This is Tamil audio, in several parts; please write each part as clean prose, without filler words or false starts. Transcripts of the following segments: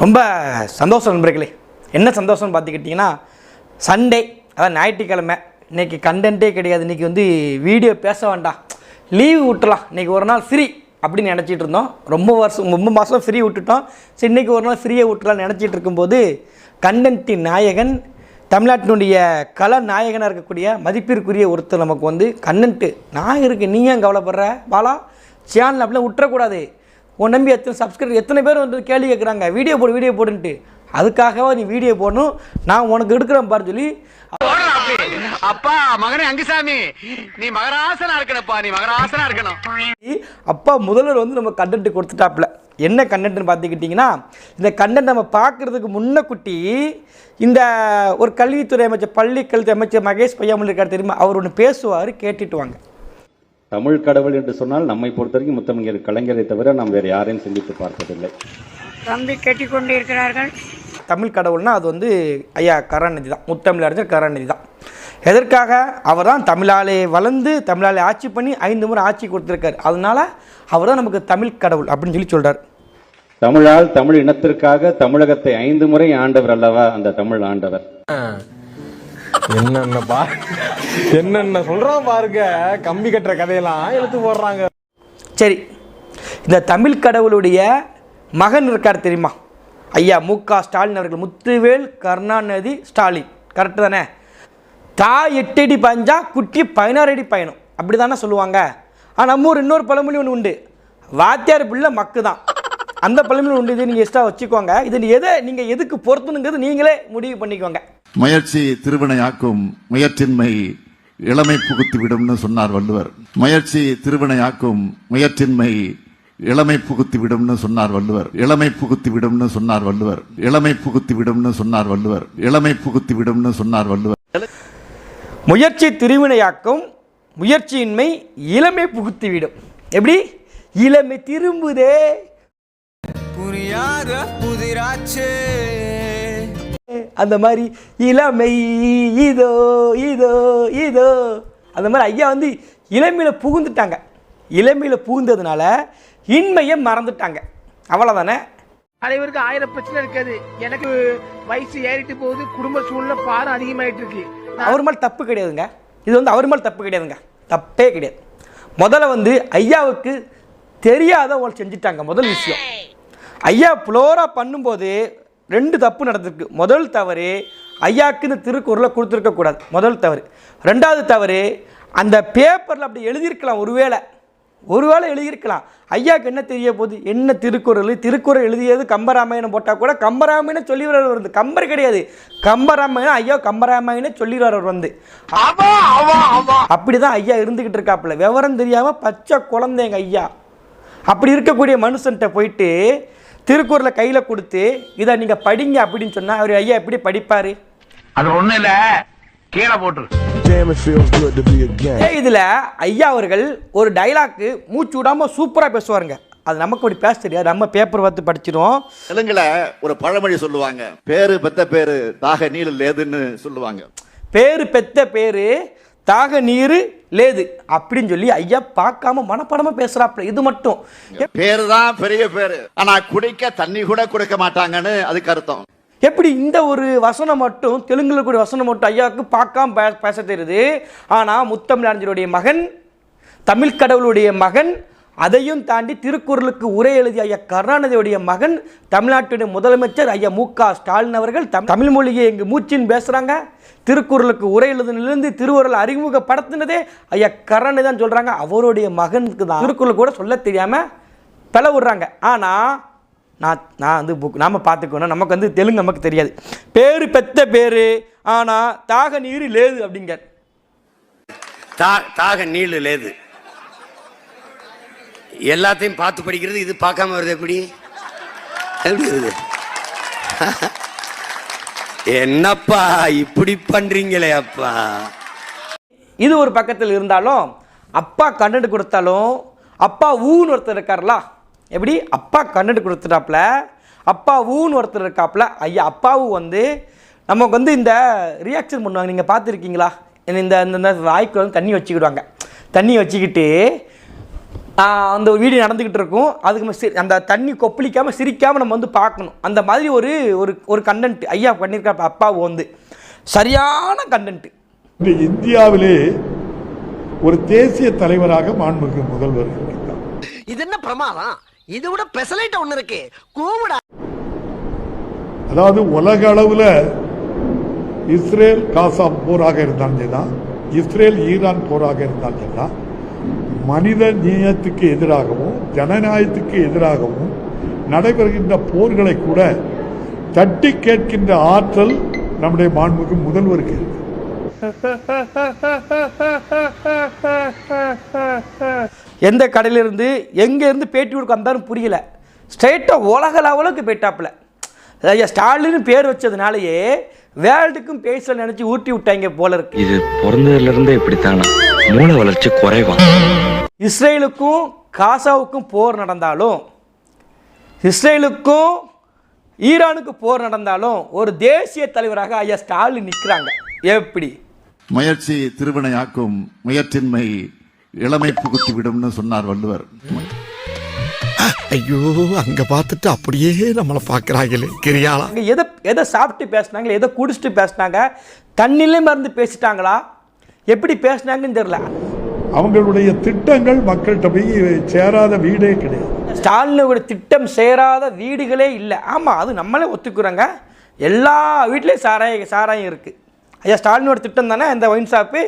ரொம்ப சந்தோஷம் நண்பர்களே. என்ன சந்தோஷம்னு பார்த்துக்கிட்டிங்கன்னா, சண்டே அதான் ஞாயிற்றுக்கிழமை. இன்றைக்கி கண்டென்ட்டே கிடையாது. இன்றைக்கி வீடியோ பேச வேண்டாம், லீவு விட்டுலாம், இன்றைக்கி ஒரு நாள் ஃப்ரீ அப்படின்னு நினச்சிட்டு இருந்தோம். ரொம்ப மாதம் ஃப்ரீ விட்டுட்டோம். சரி, இன்றைக்கி ஒரு நாள் ஃப்ரீயை விட்டுலான்னு நினச்சிட்டு இருக்கும்போது கண்டென்ட்டின் நாயகன், தமிழ்நாட்டினுடைய கல நாயகனாக இருக்கக்கூடிய மதிப்பிற்குரிய ஒருத்தர் நமக்கு கண்டென்ட்டு நான் இருக்கு, நீ ஏன் கவலைப்படுற பாலா, சேனல் அப்படிலாம் விட்டுறக்கூடாது, உன் நம்பி எத்தனை சப்ஸ்கிரைபர் எத்தனை பேர் கேள்வி கேட்குறாங்க, வீடியோ போடுன்ட்டு. அதுக்காகவா நீ வீடியோ போடணும், நான் உனக்கு எடுக்கிறேன் பாரு சொல்லி, அப்பா மகனே அங்குசாமி, நீ மகராசனா இருக்கணும்ப்பா, நீ மகராசனா இருக்கணும். அப்பா முதல்வர் நம்ம கண்டென்ட் கொடுத்துட்டாப்புல. என்ன கண்டென்ட்னு பார்த்துக்கிட்டிங்கன்னா, இந்த கண்டென்ட் நம்ம பார்க்குறதுக்கு முன்னக்குட்டி இந்த ஒரு கல்வித்துறை அமைச்சர், பள்ளி கல்வி அமைச்சர் மகேஷ் பொய்யாமொழி இருக்கார் தெரியுமா, அவர் ஒன்று பேசுவார், கேட்டுட்டு வாங்க. தமிழ் கடவுள் என்று சொன்னால் நம்மை பொறுத்த வரைக்கும் முத்தமிழர் கலைஞரை தவிர நாம் வேறு யாரையும் சிந்தித்து பார்த்ததில்லை. தம்பி கேட்டுக்கொண்டு இருக்கிறார்கள். தமிழ் கடவுள்னா அது ஐயா கருணாநிதி தான், முத்தமிழறிஞர் கருணாநிதி தான். எதற்காக? அவர் தான் தமிழாலே வளர்ந்து தமிழாலே ஆட்சி பண்ணி 5 முறை ஆட்சி கொடுத்துருக்காரு. அதனால அவர் தான் நமக்கு தமிழ் கடவுள் அப்படின்னு சொல்கிறார். தமிழால் தமிழ் இனத்திற்காக தமிழகத்தை 5 முறை ஆண்டவர் அல்லவா அந்த தமிழ் ஆண்டவர். என்னென்ன சொல்றோம் பாருங்க, கம்பி கட்டுற கதையெல்லாம் எடுத்து போடுறாங்க. சரி, இந்த தமிழ் கடவுளுடைய மகன் இருக்கார் தெரியுமா, ஐயா மு.க. ஸ்டாலின் அவர்கள், முத்துவேல் கருணாநிதி ஸ்டாலின், கரெக்டு தானே? தாய் 8 அடி பாய்ஞ்சா குட்டி 16 அடி பயணம், அப்படி தானே சொல்லுவாங்க. ஆனால் நம்ம ஊர் இன்னொரு பழமொழி ஒன்று உண்டு, வாத்தியார் பிள்ளை மக்கு தான். அந்த பழமொழி உண்டு, இது நீங்கள் எக்ஸ்ட்ரா வச்சுக்கோங்க. இது நீங்கள் எதுக்கு பொறுத்துனுங்கிறது நீங்களே முடிவு பண்ணிக்கோங்க. முயற்சி திருவினையாக்கும், முயற்சின்மை இளமை புகுத்தி விடும்னு சொன்னார் வள்ளுவர். முயற்சி திருவினையாக்கும், முயற்சின்மை இளமை புகுத்தி விடும்னு சொன்னார் வள்ளுவர். இளமை புகுத்தி விடும்னு சொன்னார் வள்ளுவர். இளமை புகுத்தி விடும்னு சொன்னார் வள்ளுவர். இளமை புகுத்தி விடும்னு சொன்னார் வள்ளுவர். முயற்சி திருவினையாக்கும், முயற்சியின்மை இளமை புகுத்திவிடும். எப்படி இளமை திரும்புதே, புரியாத புதிராச்சே, அந்த மாதிரி இளமை இதோ இதோ இதோ, அந்த மாதிரி ஐயா இளமையில புகுந்துட்டாங்க. இளமையில புகுந்ததுனால இன்மையை மறந்துட்டாங்க, அவ்வளவுதானே. தலைவருக்கு 1000 பிரச்சனை இருக்காது. எனக்கு வயசு ஏறிட்டு போகுது, குடும்ப சூழ்நிலை பாரம் அதிகமாயிட்டு இருக்கு. அவர் மேல் தப்பு கிடையாதுங்க, இது அவர் மேல் தப்பு கிடையாதுங்க, தப்பே கிடையாது. முதல்ல ஐயாவுக்கு தெரியாத ஒரு செஞ்சுட்டாங்க. முதல் விஷயம், ஐயா புளோரா பண்ணும்போது 2 தப்பு நடந்திருக்கு. முதல் தவறு, ஐயாவுக்கு இந்த திருக்குறளை கொடுத்துருக்க கூடாது, முதல் தவறு. 2வது தவறு, அந்த பேப்பரில் அப்படி எழுதியிருக்கலாம், ஒருவேளை எழுதியிருக்கலாம். ஐயாவுக்கு என்ன தெரிய போகுது, என்ன திருக்குறள் எழுதியது கம்பராமாயணம் போட்டால் கூட கம்பராமாயணம் சொல்லி வருது, கம்பர் கிடையாது, கம்பராமாயணம். ஐயா கம்பராமாயணம் சொல்லி வருது. அப்படிதான் ஐயா இருந்துகிட்டு இருக்காப்புல, விவரம் தெரியாம பச்சை குழந்தைங்க ஐயா. அப்படி இருக்கக்கூடிய மனுஷன்ட்ட போயிட்டு திருக்குறளை கையில கொடுத்து இதை நீங்க படிங்க அப்படின்னு சொன்னா அவர் ஐயா எப்படி படிப்பாரு? அது ஒண்ணு இல்ல, கீழே போட்டு. இதுல ஐயா அவர்கள் ஒரு டைலாக்கு மூச்சு விடாம சூப்பரா பேசுவாருங்க. அது நமக்கு அப்படி பேச தெரியாது, நம்ம பேப்பர் பார்த்து படிச்சிரும். தெலுங்குல ஒரு பழமொழி சொல்லுவாங்க, பேரு பெத்த பேரு தாக நீர் லேதுன்னு சொல்லுவாங்க. பேரு பெத்த பேரு தாக நீரு லேது அப்படின்னு சொல்லி ஐயா பார்க்காம மனப்படமா பேசுறாப்ல. இது மட்டும் பேரு தான் பெரிய பேரு, ஆனா குடிக்க தண்ணி கூட கொடுக்க மாட்டாங்கன்னு அதுக்கு அர்த்தம். எப்படி இந்த ஒரு வசனம் மட்டும், தெலுங்குல கூடிய வசனம் மட்டும் ஐயாவுக்கு பார்க்காம பேச தெரியுது. ஆனா முத்தமிழறிஞருடைய மகன், தமிழ் கடவுளுடைய மகன், அதையும் தாண்டி திருக்குறளுக்கு உரை எழுதிய ஐயா கருணாநிதியுடைய மகன், தமிழ்நாட்டுடைய முதலமைச்சர் ஐயா மு.க. ஸ்டாலின் அவர்கள் தமிழ் மொழியை எங்க மூச்சின்னு பேசுறாங்க. திருக்குறளுக்கு உரை எழுதுனிலிருந்து திருக்குறளை அறிமுகப்படுத்தினதே ஐயா கருணாநிதி தான் சொல்றாங்க. அவருடைய மகனுக்கு தான் திருக்குறள் கூட சொல்ல தெரியாம பிள விடுறாங்க. ஆனா நான் நாம பார்த்துக்கணும், நமக்கு தெலுங்கு நமக்கு தெரியாது. பேரு பெத்த பேரு, ஆனா தாக நீரு லேது அப்படிங்க. தாக நீளு லேது எல்லாத்தையும் பார்த்து படிக்கிறது, இது பார்க்காம வருது. எப்படி வருது? என்னப்பா இப்படி பண்றீங்களே அப்பா. இது ஒரு பக்கத்தில் இருந்தாலும், அப்பா கண்டென்ட் கொடுத்தாலும், அப்பா ஊன்னு ஒருத்தர் இருக்கார்ல, எப்படி அப்பா கண்டென்ட் கொடுத்துட்டாப்புல, அப்பா ஊன்னு ஒருத்தர் இருக்காப்புல. ஐயா அப்பாவும் நமக்கு இந்த ரியாக்ஷன் பண்ணுவாங்க. நீங்கள் பார்த்துருக்கீங்களா? இந்த வாய்க்கு தண்ணி வச்சுக்கிடுவாங்க. தண்ணி வச்சுக்கிட்டு அந்த வீடியோ நடந்துக்கிட்டு இருக்கும். அதுக்கு அந்த தண்ணி கொப்பளிக்காமல் சிரிக்காமல் நம்ம வந்து பார்க்கணும். அந்த மாதிரி ஒரு ஒரு கண்டென்ட் ஐயா பண்ணியிருக்க அப்பாவு வந்து சரியான கண்டென்ட். இந்தியாவிலே ஒரு தேசிய தலைவராக மாண்புமிகு முதல்வர் இருக்கிறார். இது என்ன பிரமாதம்? இது விட பெசலைட் ஒண்ணு இருக்கு. கூவுடா. அதாவது உலக அளவுல இஸ்ரேல் காசா போராக இருந்தாலும் சரிதான், இஸ்ரேல் ஈரான் போராக இருந்தாலும் சரிதான், மனித நேயத்துக்கு எதிராகவும் ஜனநாயகத்துக்கு எதிராகவும் நடைபெறுகின்ற போர்களை கூட தட்டி கேட்கின்ற ஆற்றல் நம்முடைய மாண்புமிகு முதல்வருக்கு இருக்கு. எந்த கடையிலிருந்து எங்கேருந்து பேட்டி கொடுக்க வந்தாலும் புரியல, ஸ்ட்ரெயிட்டாக உலக லெவலுக்கு போயிட்டாப்புல. ஐயா ஸ்டாலின் பேர் வச்சதுனாலேயே வேர்ல்டுக்கும் பேச நினைச்சு ஊட்டி விட்டாங்க போல இருக்கு. இது பிறந்ததுல இருந்தே இப்படித்தானா? மூளை வளர்ச்சி குறைவா? இஸ்ரேலுக்கும் காசாவுக்கும் போர் நடந்தாலும், இஸ்ரேலுக்கும் ஈரானுக்கு போர் நடந்தாலும் ஒரு தேசிய தலைவராக ஐயா ஸ்டாலின் நிற்கிறாங்க. எப்படி? முயற்சி திருவினையாக்கும், முயற்சின்மை இளமை புகுத்தி விடும்னு சொன்னார் வள்ளுவர். ஐயோ, அங்க பார்த்துட்டு அப்படியே நம்மளை பாக்குறாங்களே கிரியாளா. எதை சாப்பிட்டு பேசினாங்க, எதை குடிச்சிட்டு பேசினாங்க, தண்ணிலே மருந்து பேசிட்டாங்களா, எப்படி பேசினாங்கன்னு தெரியல. அவங்களுடைய திட்டங்கள் மக்கள்கிட்ட போய் சேராத வீடே கிடையாது. ஸ்டாலினோட திட்டம் சேராத வீடுகளே இல்லை. ஆமாம், அது நம்மளே ஒத்துக்குறோங்க. எல்லா வீட்லேயும் சாராயம் இருக்குது. ஐயா ஸ்டாலினோட திட்டம் தானே இந்த ஒயின் ஷாப்பு.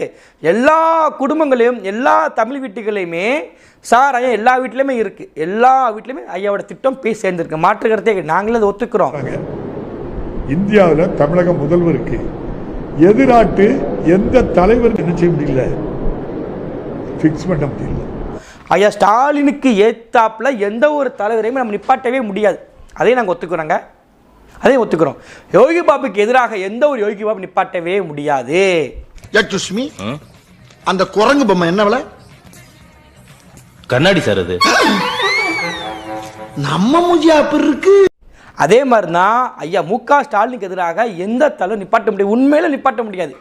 எல்லா குடும்பங்களையும் எல்லா தமிழ் வீட்டுகளையுமே சாராயம் எல்லா வீட்லேயுமே இருக்குது. எல்லா வீட்லேயுமே ஐயாவோட திட்டம் போய் சேர்ந்துருக்கு. மாற்று கருத்தே நாங்களே அதை ஒத்துக்கிறோம். இந்தியாவில் தமிழக முதல்வருக்கு எதிராட்டு எந்த தலைவர் என்ன செய்ய முடியல, ஃபிக்ஸ் பண்ண முடியல. ஐயா ஸ்டாலினுக்கு ஏத்தாப்புல எந்த ஒரு தலைவரையுமே நம்ம நிப்பாட்டவே முடியாது. அதையும் நாங்கள் ஒத்துக்கிறோங்க, அதையும் ஒத்துக்கிறோம். யோகி பாபுக்கு எதிராக எந்த ஒரு யோகி பாபு நிப்பாட்டவே முடியாது. அந்த குரங்கு பொம்மை என்ன விலை? கண்ணாடி சார், அது நம்ம மூஞ்சியாப்பு இருக்கு. அதே மாதிரி தான் ஐயா முக ஸ்டாலினுக்கு எதிராக எந்த தலைவர் நிப்பாட்ட முடியாது, உண்மையில நிப்பாட்ட முடியாது.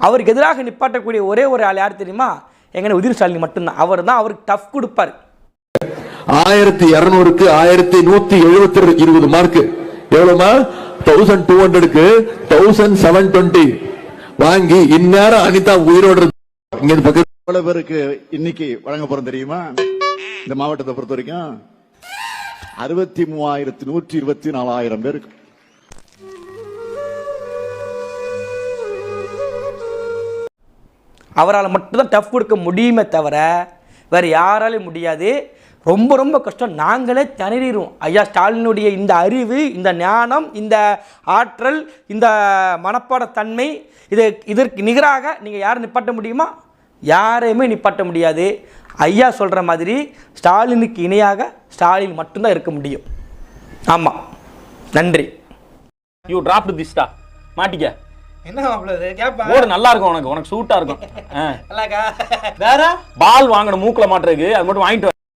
அவருக்கு எதிராக நிப்பாட்டக்கூடிய ஒரே ஒரு ஆள் யார் தெரியுமா? எங்க உதயநிதி ஸ்டாலின் மட்டும்தான். அவர் தான் அவருக்கு டஃப் கொடுப்பாரு. 1200க்கு 1120 மார்க் எவ்வளவுமா? 1200க்கு 1720 வாங்கி இந்நேரம் அனிதா உயிரோடு இங்க பக்கத்து. எவ்வளவு பேருக்கு இன்னைக்கு வழங்க போறோம் தெரியுமா? இந்த மாவட்டத்தை பொறுத்த வரைக்கும் 63,124 பேருக்கு. அவரால் மட்டும்தான் டஃப் கொடுக்க முடியுமே தவிர வேறு யாராலையும் முடியாது. ரொம்ப ரொம்ப கஷ்டம். நாங்களே திணறிடுவோம். ஐயா ஸ்டாலினுடைய இந்த அறிவு, இந்த ஞானம், இந்த ஆற்றல், இந்த மனப்பாடத்தன்மை, இதற்கு நிகராக நீங்கள் யாரும் நிப்பாட்ட முடியுமா? யாரையுமே நிப்பாட்ட முடியாது. ஐயா சொல்கிற மாதிரி ஸ்டாலினுக்கு இணையாக ஸ்டாலின் மட்டும்தான் இருக்க முடியும். ஆமாம், நன்றி. யூ டிராப்ட் திஸ்டா மாட்டிக்க. என்ன கேப்பா? ஓடு நல்லா இருக்கும், உனக்கு சூட்டா இருக்கும். வேற பால் வாங்கணும் மூக்குல மாட்டுறதுக்கு, அது மட்டும் வாங்கிட்டு